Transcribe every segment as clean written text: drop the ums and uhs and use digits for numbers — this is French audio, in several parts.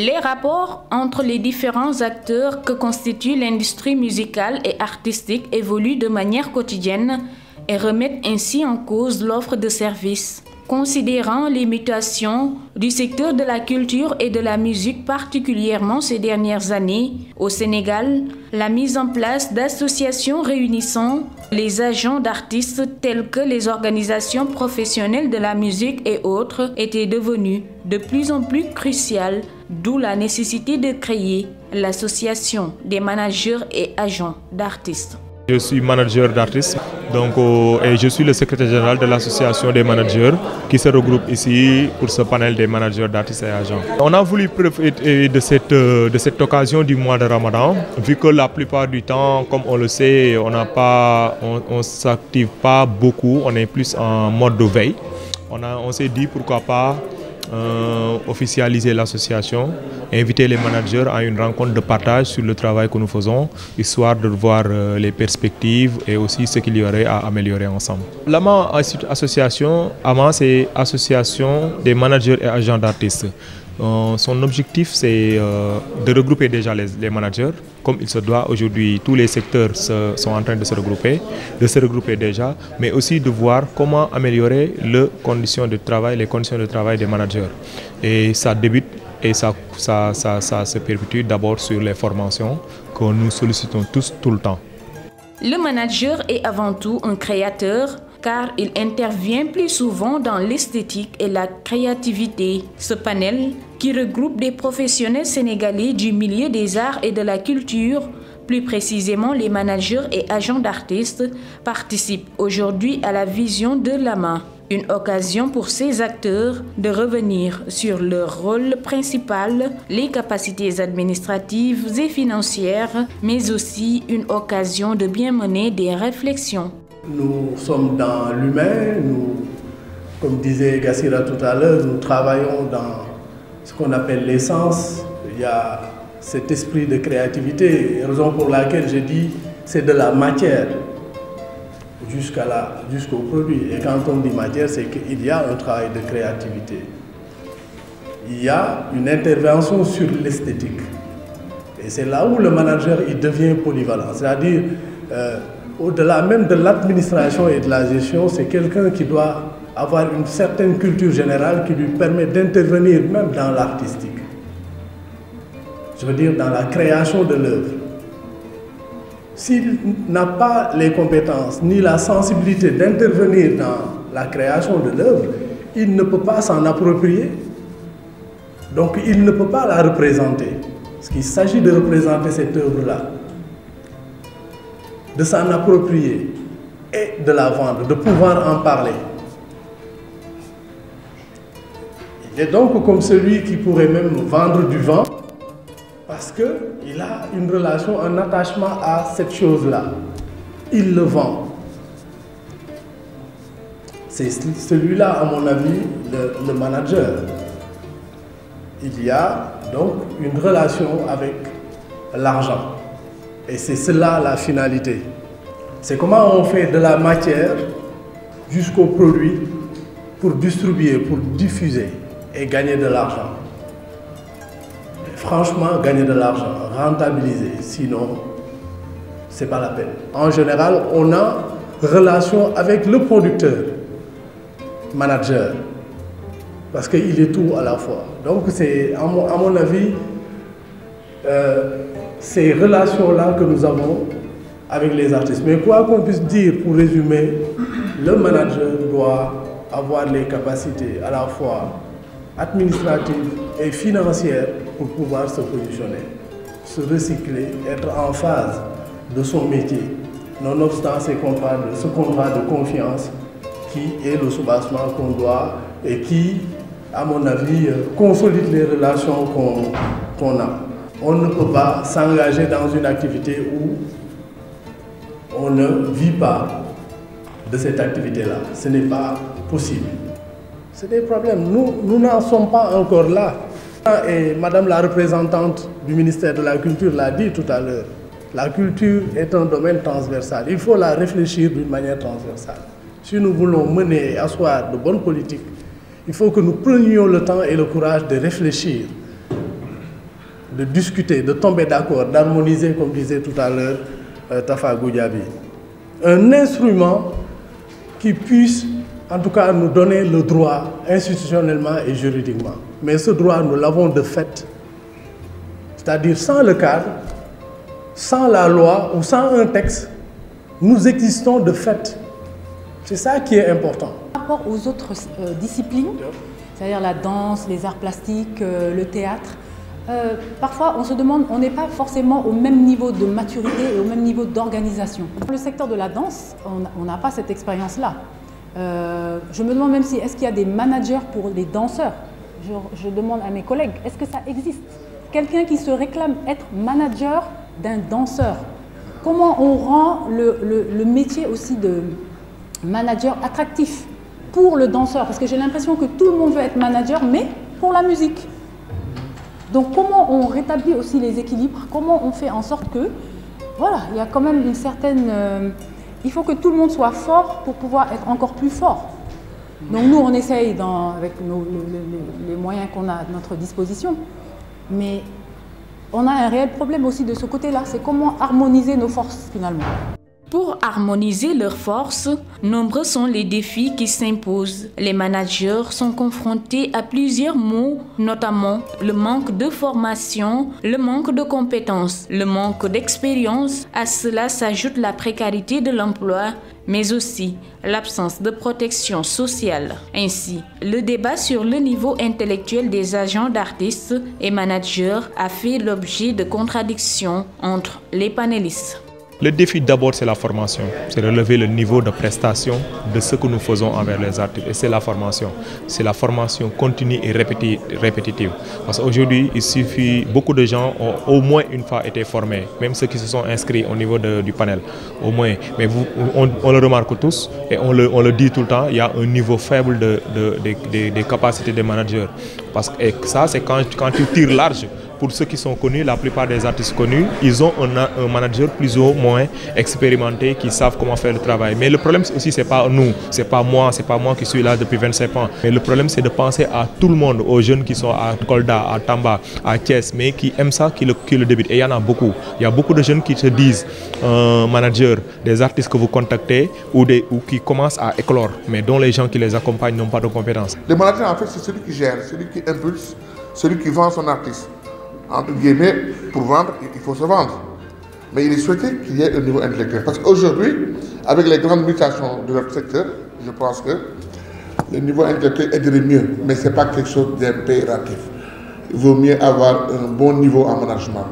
Les rapports entre les différents acteurs que constitue l'industrie musicale et artistique évoluent de manière quotidienne et remettent ainsi en cause l'offre de services. Considérant les mutations du secteur de la culture et de la musique particulièrement ces dernières années, au Sénégal, la mise en place d'associations réunissant les agents d'artistes tels que les organisations professionnelles de la musique et autres était devenue de plus en plus cruciale, d'où la nécessité de créer l'association des managers et agents d'artistes. Je suis manager d'artistes et je suis le secrétaire général de l'association des managers qui se regroupe ici pour ce panel des managers d'artistes et agents. On a voulu profiter de cette occasion du mois de Ramadan, vu que la plupart du temps, comme on le sait, on ne s'active pas beaucoup, on est plus en mode de veille. On s'est dit pourquoi pas officialiser l'association, inviter les managers à une rencontre de partage sur le travail que nous faisons, histoire de voir les perspectives et aussi ce qu'il y aurait à améliorer ensemble. L'AMA Association, c'est Association des managers et agents d'artistes. Son objectif, c'est de regrouper déjà les managers, comme il se doit aujourd'hui. Tous les secteurs sont en train de se regrouper déjà, mais aussi de voir comment améliorer les conditions de travail des managers. Et ça débute et ça se perpétue d'abord sur les formations que nous sollicitons tous tout le temps. Le manager est avant tout un créateur, car il intervient plus souvent dans l'esthétique et la créativité. Ce panel, qui regroupe des professionnels sénégalais du milieu des arts et de la culture, plus précisément les managers et agents d'artistes, participe aujourd'hui à la vision de l'AMA. Une occasion pour ces acteurs de revenir sur leur rôle principal, les capacités administratives et financières, mais aussi une occasion de bien mener des réflexions. Nous sommes dans l'humain, comme disait Gassira tout à l'heure, nous travaillons dans ce qu'on appelle l'essence. Il y a cet esprit de créativité, raison pour laquelle je dis c'est de la matière jusqu'au produit. Et quand on dit matière, c'est qu'il y a un travail de créativité. Il y a une intervention sur l'esthétique. Et c'est là où le manager il devient polyvalent, c'est-à-dire au-delà même de l'administration et de la gestion, c'est quelqu'un qui doit avoir une certaine culture générale qui lui permet d'intervenir même dans l'artistique. Je veux dire dans la création de l'œuvre. S'il n'a pas les compétences ni la sensibilité d'intervenir dans la création de l'œuvre, il ne peut pas s'en approprier. Donc il ne peut pas la représenter. Parce qu'il s'agit de représenter cette œuvre-là, de s'en approprier et de la vendre, de pouvoir en parler. Il est donc comme celui qui pourrait même vendre du vent parce qu'il a une relation, un attachement à cette chose-là. Il le vend. C'est celui-là, à mon avis, le manager. Il y a donc une relation avec l'argent. Et c'est cela la finalité. C'est comment on fait de la matière jusqu'au produit pour distribuer, pour diffuser et gagner de l'argent. Franchement, gagner de l'argent, rentabiliser, sinon, ce n'est pas la peine. En général, on a relation avec le producteur, manager, parce qu'il est tout à la fois. Donc c'est, à mon avis, ces relations-là que nous avons avec les artistes. Mais quoi qu'on puisse dire, pour résumer, le manager doit avoir les capacités à la fois administratives et financières pour pouvoir se positionner, se recycler, être en phase de son métier, nonobstant ce contrat de confiance qui est le soubassement qu'on doit et qui, à mon avis, consolide les relations qu'on a. On ne peut pas s'engager dans une activité où on ne vit pas de cette activité-là. Ce n'est pas possible. C'est des problèmes. Nous n'en sommes pas encore là. Et Madame la représentante du ministère de la Culture l'a dit tout à l'heure. La culture est un domaine transversal. Il faut la réfléchir d'une manière transversale. Si nous voulons mener et asseoir de bonnes politiques, il faut que nous prenions le temps et le courage de réfléchir. de discuter, de tomber d'accord, d'harmoniser, comme disait tout à l'heure Tafa Goudiaby. Un instrument qui puisse, en tout cas, nous donner le droit institutionnellement et juridiquement. Mais ce droit, nous l'avons de fait. C'est-à-dire sans le cadre, sans la loi ou sans un texte, nous existons de fait. C'est ça qui est important. Par rapport aux autres disciplines, c'est-à-dire la danse, les arts plastiques, le théâtre, parfois on se demande, on n'est pas forcément au même niveau de maturité et au même niveau d'organisation. Dans le secteur de la danse, on n'a pas cette expérience-là. Je me demande même si, est-ce qu'il y a des managers pour les danseurs? Je demande à mes collègues, est-ce que ça existe? Quelqu'un qui se réclame être manager d'un danseur. Comment on rend le métier aussi de manager attractif pour le danseur? Parce que j'ai l'impression que tout le monde veut être manager, mais pour la musique. Donc comment on rétablit aussi les équilibres? Comment on fait en sorte que, voilà, il y a quand même une certaine... il faut que tout le monde soit fort pour pouvoir être encore plus fort. Donc nous, on essaye avec les moyens qu'on a à notre disposition. Mais on a un réel problème aussi de ce côté-là, c'est comment harmoniser nos forces finalement. Pour harmoniser leurs forces, nombreux sont les défis qui s'imposent. Les managers sont confrontés à plusieurs maux, notamment le manque de formation, le manque de compétences, le manque d'expérience. À cela s'ajoute la précarité de l'emploi, mais aussi l'absence de protection sociale. Ainsi, le débat sur le niveau intellectuel des agents d'artistes et managers a fait l'objet de contradictions entre les panélistes. Le défi d'abord, c'est la formation. C'est relever le niveau de prestation de ce que nous faisons envers les artistes. Et c'est la formation. C'est la formation continue et répétitive. Parce qu'aujourd'hui, il suffit, beaucoup de gens ont au moins une fois été formés, même ceux qui se sont inscrits au niveau du panel. Au moins. Mais on le remarque tous et on le dit tout le temps, il y a un niveau faible des capacités des managers. Et ça, c'est quand tu tires large. Pour ceux qui sont connus, la plupart des artistes connus, ils ont un manager plus ou moins expérimenté qui savent comment faire le travail. Mais le problème aussi, c'est pas nous, c'est pas moi qui suis là depuis 25 ans. Mais le problème, c'est de penser à tout le monde, aux jeunes qui sont à Kolda, à Tamba, à Thiès, mais qui aiment ça, qui le débutent. Et il y en a beaucoup. Il y a beaucoup de jeunes qui se disent managers, des artistes que vous contactez ou qui commencent à éclore, mais dont les gens qui les accompagnent n'ont pas de compétences. Le manager, en fait, c'est celui qui gère, celui qui impulse, celui qui vend son artiste. Entre guillemets, pour vendre, il faut se vendre. Mais il est souhaité qu'il y ait un niveau intellectuel. Parce qu'aujourd'hui, avec les grandes mutations de notre secteur, je pense que le niveau intellectuel aiderait mieux. Mais ce n'est pas quelque chose d'impératif. Il vaut mieux avoir un bon niveau en management.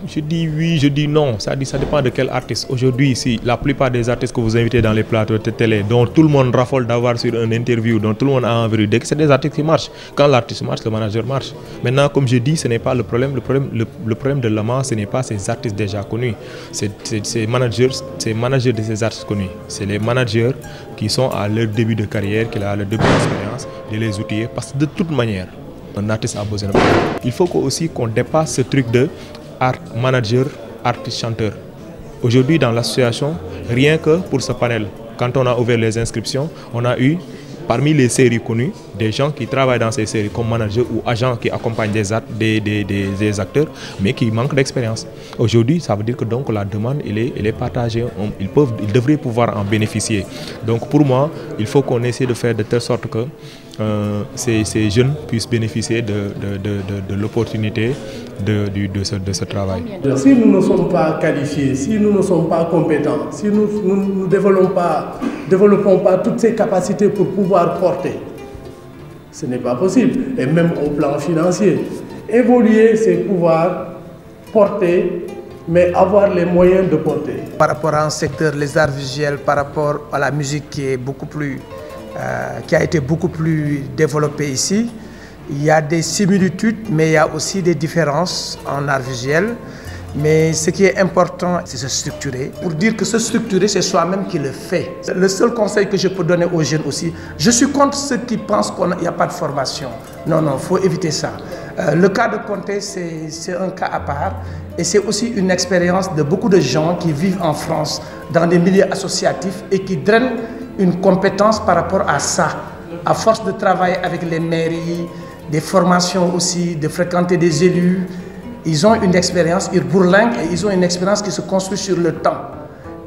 Je dis oui, je dis non. Ça dépend de quel artiste. Aujourd'hui, ici, la plupart des artistes que vous invitez dans les plateaux de télé, dont tout le monde raffole d'avoir sur une interview, dont tout le monde a envie de, c'est des artistes qui marchent. Quand l'artiste marche, le manager marche. Maintenant, comme je dis, ce n'est pas le problème. Le problème de l'AMA, ce n'est pas ces artistes déjà connus. C'est managers de ces artistes connus. C'est les managers qui sont à leur début de carrière, qui ont leur début d'expérience, de les outiller. Parce que de toute manière, un artiste a besoin de... Il faut aussi qu'on dépasse ce truc de art manager, artiste chanteur. Aujourd'hui, dans l'association, rien que pour ce panel, quand on a ouvert les inscriptions, on a eu, parmi les séries connues, des gens qui travaillent dans ces séries comme managers ou agents qui accompagnent des acteurs, mais qui manquent d'expérience. Aujourd'hui, ça veut dire que donc, la demande elle est partagée. Ils devraient pouvoir en bénéficier. Donc pour moi, il faut qu'on essaie de faire de telle sorte que ces jeunes puissent bénéficier de l'opportunité de ce travail. Si nous ne sommes pas qualifiés, si nous ne sommes pas compétents, si nous ne développons pas toutes ces capacités pour pouvoir porter, ce n'est pas possible. Et même au plan financier, évoluer, c'est pouvoir porter, mais avoir les moyens de porter. Par rapport à un secteur, les arts visuels, par rapport à la musique qui est beaucoup plus... qui a été beaucoup plus développé ici. Il y a des similitudes, mais il y a aussi des différences en art visuel. Mais ce qui est important, c'est se structurer. Pour dire que se structurer, c'est soi-même qui le fait. Le seul conseil que je peux donner aux jeunes aussi, je suis contre ceux qui pensent qu'il n'y a pas de formation. Non, il faut éviter ça. Le cas de Conté, c'est un cas à part. Et c'est aussi une expérience de beaucoup de gens qui vivent en France, dans des milieux associatifs et qui drainent une compétence par rapport à ça. À force de travailler avec les mairies, des formations aussi, de fréquenter des élus, Ils ont une expérience, ils bourlinguent et ils ont une expérience qui se construit sur le temps.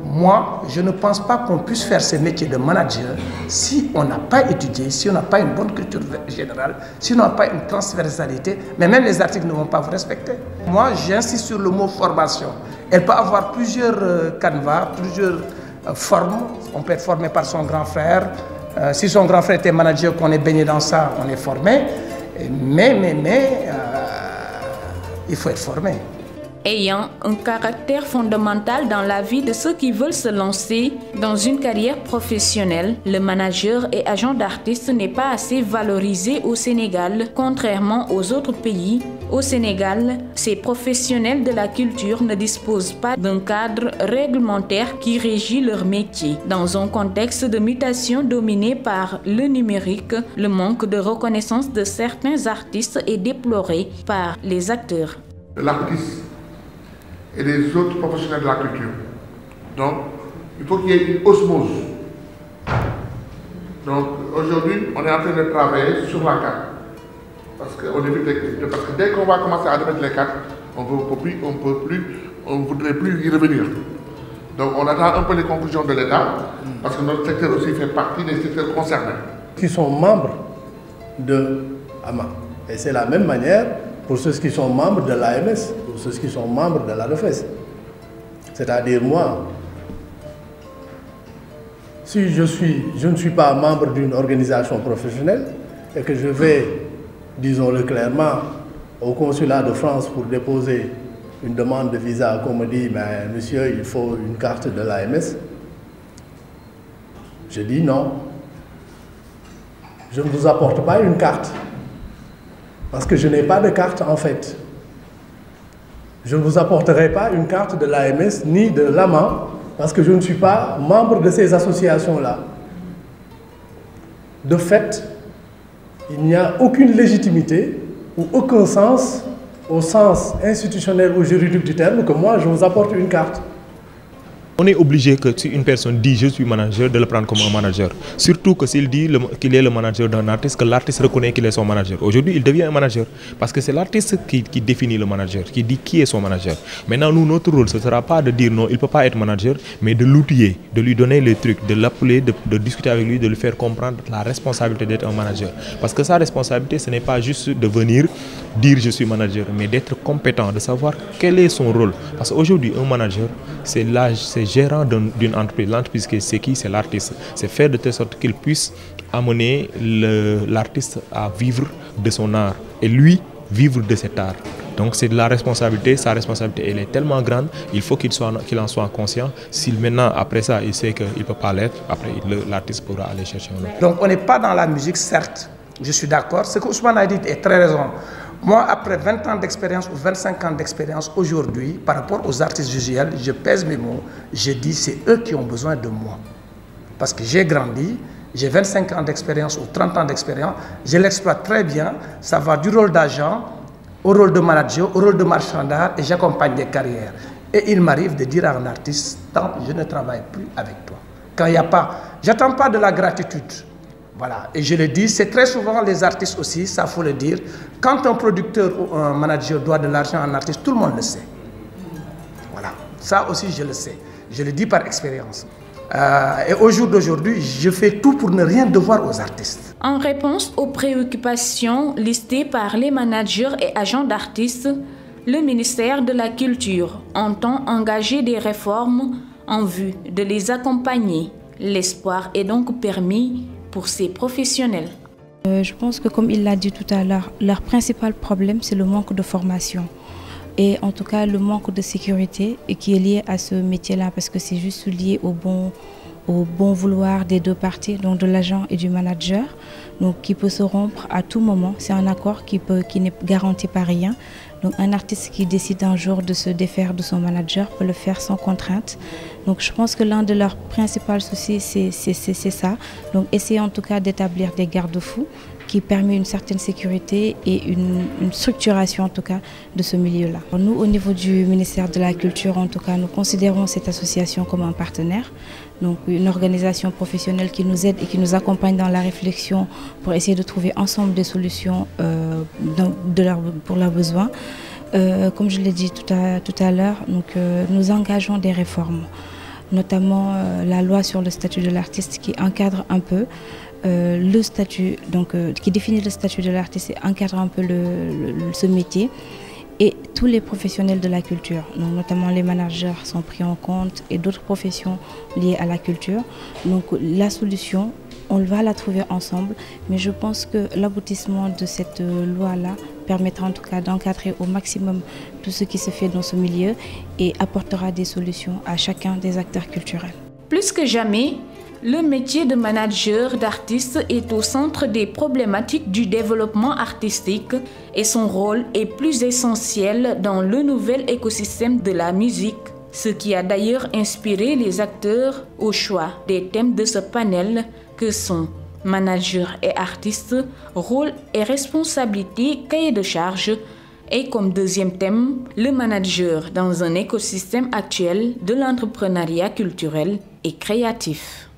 Moi, je ne pense pas qu'on puisse faire ce métier de manager si on n'a pas étudié, si on n'a pas une bonne culture générale, si on n'a pas une transversalité, mais même les articles ne vont pas vous respecter. Moi, j'insiste sur le mot formation. Elle peut avoir plusieurs canevas, plusieurs formes. On peut être formé par son grand frère. Si son grand frère était manager, qu'on est baigné dans ça, on est formé. Mais il faut être formé. Ayant un caractère fondamental dans la vie de ceux qui veulent se lancer dans une carrière professionnelle, le manager et agent d'artiste n'est pas assez valorisé au Sénégal, contrairement aux autres pays. Au Sénégal, ces professionnels de la culture ne disposent pas d'un cadre réglementaire qui régit leur métier. Dans un contexte de mutation dominé par le numérique, le manque de reconnaissance de certains artistes est déploré par les acteurs. L'artiste et les autres professionnels de la culture. Donc, il faut qu'il y ait une osmose. Donc, aujourd'hui, on est en train de travailler sur la carte. Parce que dès qu'on va commencer à remettre les cartes, on ne voudrait plus y revenir. Donc, on attend un peu les conclusions de l'État, parce que notre secteur aussi fait partie des secteurs concernés. Qui sont membres de AMA. Et c'est la même manière pour ceux qui sont membres de l'AMS, pour ceux qui sont membres de la REFES. C'est-à-dire moi, si je ne suis pas membre d'une organisation professionnelle et que je vais, disons-le clairement, au consulat de France pour déposer une demande de visa, qu'on me dit, mais monsieur, il faut une carte de l'AMS, je dis non. Je ne vous apporte pas une carte. Parce que je n'ai pas de carte en fait. Je ne vous apporterai pas une carte de l'AMS ni de l'AMA parce que je ne suis pas membre de ces associations-là. De fait, il n'y a aucune légitimité ou aucun sens, au sens institutionnel ou juridique du terme, que moi je vous apporte une carte. On est obligé que si une personne dit je suis manager, de le prendre comme un manager. Surtout que s'il dit qu'il est le manager d'un artiste, que l'artiste reconnaît qu'il est son manager. Aujourd'hui, il devient un manager. Parce que c'est l'artiste qui définit le manager, qui dit qui est son manager. Maintenant, nous, notre rôle, ce ne sera pas de dire non, il ne peut pas être manager, mais de l'outiller, de lui donner les trucs, de l'appeler, de discuter avec lui, de lui faire comprendre la responsabilité d'être un manager. Parce que sa responsabilité, ce n'est pas juste de venir dire je suis manager, mais d'être compétent, de savoir quel est son rôle. Parce qu'aujourd'hui, un manager, c'est gérant d'une entreprise. L'entreprise, c'est qui? C'est l'artiste. C'est faire de telle sorte qu'il puisse amener l'artiste à vivre de son art et lui vivre de cet art. Donc c'est de la responsabilité. Sa responsabilité, elle est tellement grande, il faut qu'il en soit conscient. S'il maintenant, après ça, il sait qu'il ne peut pas l'être, après l'artiste pourra aller chercher un autre. Donc on n'est pas dans la musique, certes, je suis d'accord. Ce que Ousmane a dit est très raison. Moi, après 20 ans d'expérience ou 25 ans d'expérience aujourd'hui, par rapport aux artistes visuels, je pèse mes mots, je dis c'est eux qui ont besoin de moi. Parce que j'ai grandi, j'ai 25 ans d'expérience ou 30 ans d'expérience, je l'exploite très bien, ça va du rôle d'agent au rôle de manager, au rôle de marchand d'art et j'accompagne des carrières. Et il m'arrive de dire à un artiste, tant je ne travaille plus avec toi. Quand il n'y a pas, j'attends pas de la gratitude. Voilà, et je le dis, c'est très souvent les artistes aussi, ça faut le dire. Quand un producteur ou un manager doit de l'argent à un artiste, tout le monde le sait. Voilà, ça aussi je le sais. Je le dis par expérience. Et au jour d'aujourd'hui, je fais tout pour ne rien devoir aux artistes. En réponse aux préoccupations listées par les managers et agents d'artistes, le ministère de la Culture entend engager des réformes en vue de les accompagner. L'espoir est donc permis pour ces professionnels. Je pense que comme il l'a dit tout à l'heure, leur principal problème c'est le manque de formation et en tout cas le manque de sécurité et qui est lié à ce métier-là parce que c'est juste lié au bon vouloir des deux parties, donc de l'agent et du manager, donc qui peut se rompre à tout moment. C'est un accord qui n'est garanti par rien. Donc un artiste qui décide un jour de se défaire de son manager peut le faire sans contrainte. Donc je pense que l'un de leurs principaux soucis, c'est ça. Donc essayer en tout cas d'établir des garde-fous qui permet une certaine sécurité et une structuration en tout cas de ce milieu-là. Nous, au niveau du ministère de la Culture, en tout cas, nous considérons cette association comme un partenaire, donc une organisation professionnelle qui nous aide et qui nous accompagne dans la réflexion pour essayer de trouver ensemble des solutions pour leurs besoins. Comme je l'ai dit tout à l'heure, nous engageons des réformes, notamment la loi sur le statut de l'artiste qui encadre un peu le statut, qui définit le statut de l'artiste et encadre un peu ce métier. Et tous les professionnels de la culture, donc notamment les managers, sont pris en compte et d'autres professions liées à la culture. Donc la solution, on va la trouver ensemble, mais je pense que l'aboutissement de cette loi-là permettra en tout cas d'encadrer au maximum tout ce qui se fait dans ce milieu et apportera des solutions à chacun des acteurs culturels. Plus que jamais, le métier de manager d'artistes est au centre des problématiques du développement artistique et son rôle est plus essentiel dans le nouvel écosystème de la musique, ce qui a d'ailleurs inspiré les acteurs au choix des thèmes de ce panel que sont manager et artistes, rôle et responsabilité, cahier de charge, et comme deuxième thème, le manager dans un écosystème actuel de l'entrepreneuriat culturel et créatif.